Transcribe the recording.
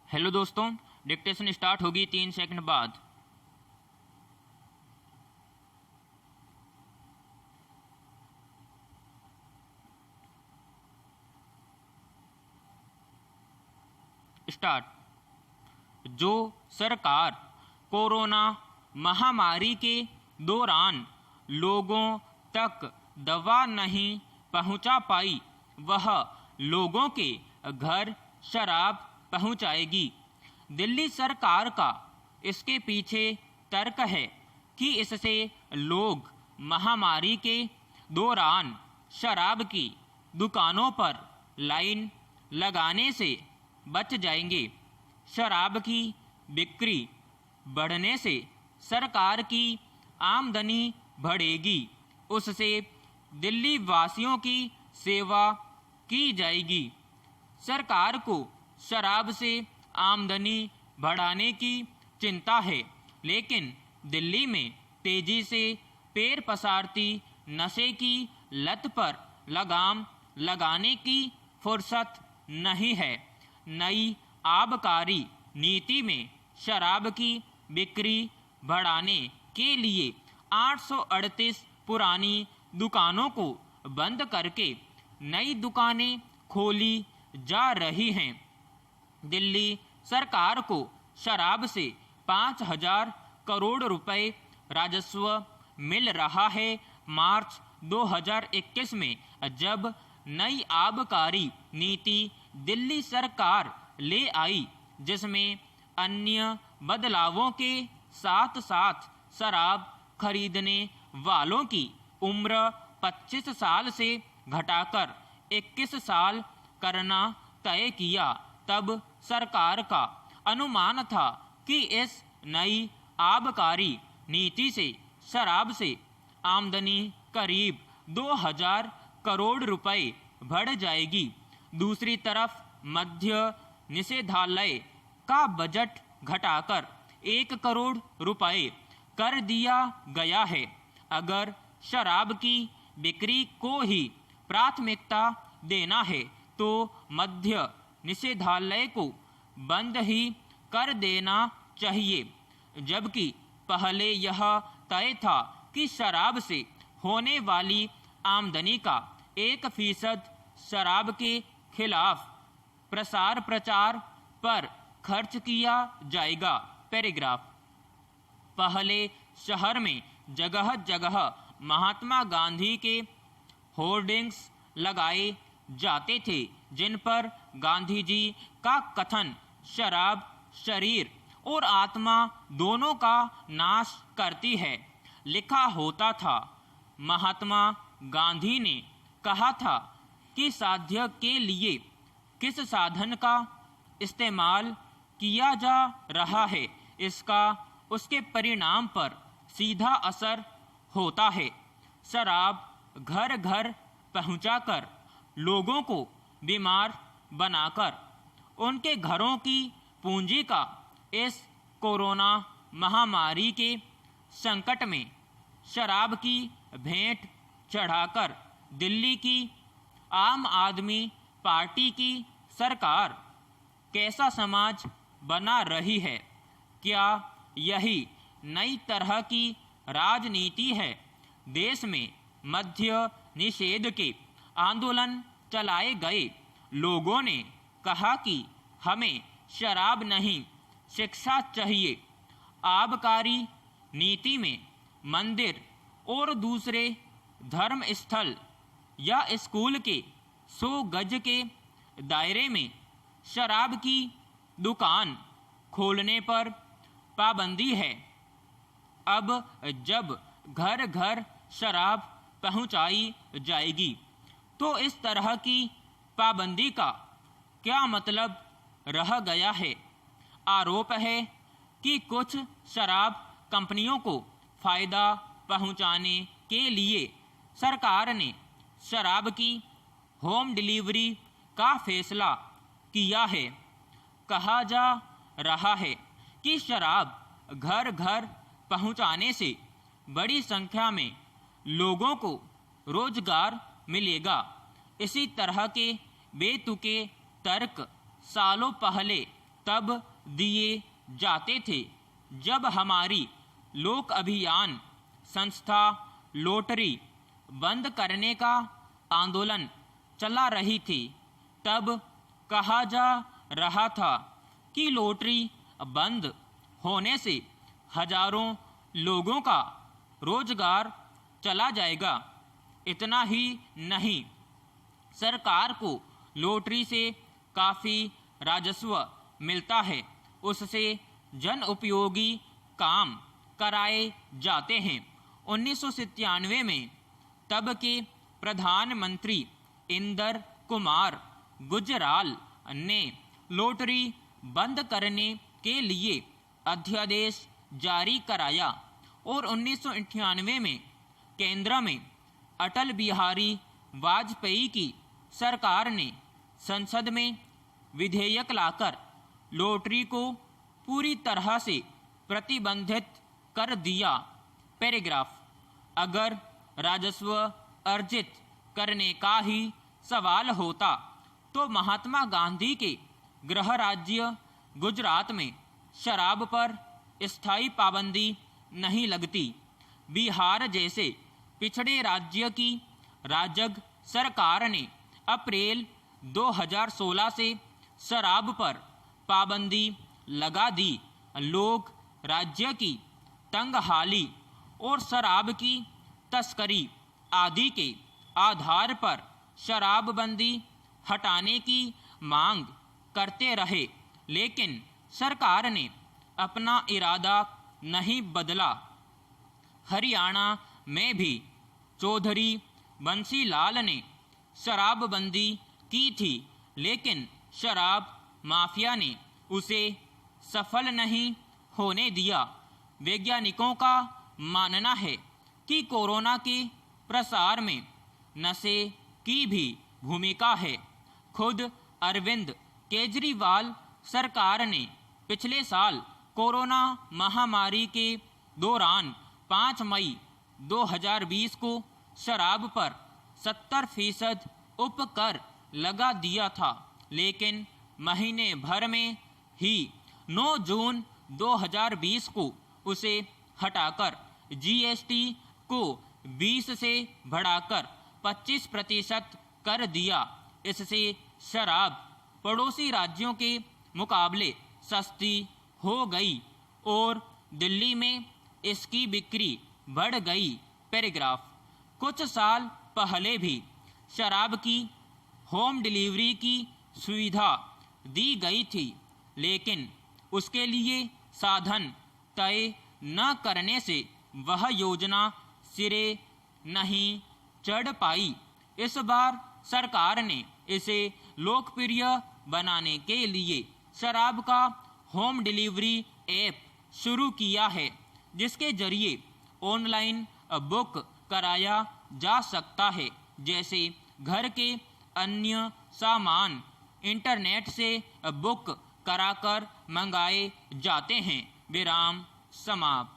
Hello दोस्तों, dictation start होगी 3 second बाद। स्टार्ट। जो सरकार कोरोना महामारी के दौरान लोगों तक दवा नहीं पहुंचा पाई, वह लोगों के घर शराब पहुंचाएगी। दिल्ली सरकार का इसके पीछे तर्क है कि इससे लोग महामारी के दौरान शराब की दुकानों पर लाइन लगाने से बच जाएंगे। शराब की बिक्री बढ़ने से सरकार की आमदनी बढ़ेगी, उससे दिल्ली वासियों की सेवा की जाएगी। सरकार को शराब से आमदनी बढ़ाने की चिंता है, लेकिन दिल्ली में तेजी से पैर पसारती नशे की लत पर लगाम लगाने की फुर्सत नहीं है। नई आबकारी नीति में शराब की बिक्री बढ़ाने के लिए 838 पुरानी दुकानों को बंद करके नई दुकानें खोली जा रही हैं। दिल्ली सरकार को शराब से 5,000 करोड़ रुपए राजस्व मिल रहा है। मार्च 2021 में जब नई आबकारी नीति दिल्ली सरकार ले आई, जिसमें अन्य बदलावों के साथ साथ शराब खरीदने वालों की उम्र 25 साल से घटाकर 21 साल करना तय किया, तब सरकार का अनुमान था कि इस नई आबकारी नीति से शराब से आमदनी करीब 2,000 करोड़ रुपए बढ़ जाएगी। दूसरी तरफ मद्य निषेधालय का बजट घटाकर 1 करोड़ रुपए कर दिया गया है। अगर शराब की बिक्री को ही प्राथमिकता देना है तो मद्य निषेधालय को बंद ही कर देना चाहिए, जबकि पहले यह तय था कि शराब से होने वाली आमदनी का 1% शराब के खिलाफ प्रसार प्रचार पर खर्च किया जाएगा। पैराग्राफ। पहले शहर में जगह जगह महात्मा गांधी के होर्डिंग्स लगाए जाते थे, जिन पर गांधी जी का कथन शराब शरीर और आत्मा दोनों का नाश करती है लिखा होता था। महात्मा गांधी ने कहा था कि साध्य के लिए किस साधन का इस्तेमाल किया जा रहा है, इसका उसके परिणाम पर सीधा असर होता है। शराब घर घर पहुंचाकर लोगों को बीमार बनाकर उनके घरों की पूंजी का इस कोरोना महामारी के संकट में शराब की भेंट चढ़ाकर दिल्ली की आम आदमी पार्टी की सरकार कैसा समाज बना रही है? क्या यही नई तरह की राजनीति है? देश में मद्य निषेध के आंदोलन चलाए गए लोगों ने कहा कि हमें शराब नहीं, शिक्षा चाहिए। आबकारी नीति में मंदिर और दूसरे धर्म स्थल या स्कूल के 100 गज के दायरे में शराब की दुकान खोलने पर पाबंदी है। अब जब घर घर शराब पहुंचाई जाएगी तो इस तरह की पाबंदी का क्या मतलब रह गया है? आरोप है कि कुछ शराब कंपनियों को फायदा पहुंचाने के लिए सरकार ने शराब की होम डिलीवरी का फैसला किया है। कहा जा रहा है कि शराब घर घर पहुंचाने से बड़ी संख्या में लोगों को रोजगार मिलेगा। इसी तरह के बेतुके तर्क सालों पहले तब दिए जाते थे जब हमारी लोक अभियान संस्था लॉटरी बंद करने का आंदोलन चला रही थी। तब कहा जा रहा था कि लॉटरी बंद होने से हजारों लोगों का रोजगार चला जाएगा। इतना ही नहीं, सरकार को लॉटरी से काफ़ी राजस्व मिलता है, उससे जन उपयोगी काम कराए जाते हैं। 1997 में तब के प्रधानमंत्री इंदर कुमार गुजराल ने लॉटरी बंद करने के लिए अध्यादेश जारी कराया और 1998 में केंद्र में अटल बिहारी वाजपेयी की सरकार ने संसद में विधेयक लाकर लॉटरी को पूरी तरह से प्रतिबंधित कर दिया। पैराग्राफ। अगर राजस्व अर्जित करने का ही सवाल होता तो महात्मा गांधी के गृह राज्य गुजरात में शराब पर स्थायी पाबंदी नहीं लगती। बिहार जैसे पिछड़े राज्य की राजग सरकार ने अप्रैल 2016 से शराब पर पाबंदी लगा दी। लोग राज्य की तंगहाली और शराब की तस्करी आदि के आधार पर शराबबंदी हटाने की मांग करते रहे, लेकिन सरकार ने अपना इरादा नहीं बदला। हरियाणा में भी चौधरी बंसीलाल ने शराबबंदी की थी, लेकिन शराब माफिया ने उसे सफल नहीं होने दिया। वैज्ञानिकों का मानना है कि कोरोना के प्रसार में नशे की भी भूमिका है। खुद अरविंद केजरीवाल सरकार ने पिछले साल कोरोना महामारी के दौरान 5 मई 2020 को शराब पर 70% उपकर लगा दिया था, लेकिन महीने भर में ही 9 जून 2020 को उसे हटाकर जीएसटी को 20 से बढ़ाकर 25% कर दिया। इससे शराब पड़ोसी राज्यों के मुकाबले सस्ती हो गई और दिल्ली में इसकी बिक्री बढ़ गई। पैराग्राफ। कुछ साल पहले भी शराब की होम डिलीवरी की सुविधा दी गई थी, लेकिन उसके लिए साधन तय न करने से वह योजना सिरे नहीं चढ़ पाई। इस बार सरकार ने इसे लोकप्रिय बनाने के लिए शराब का होम डिलीवरी ऐप शुरू किया है, जिसके जरिए ऑनलाइन बुक कराया जा सकता है, जैसे घर के अन्य सामान इंटरनेट से बुक कराकर मंगाए जाते हैं। विराम समाप्त।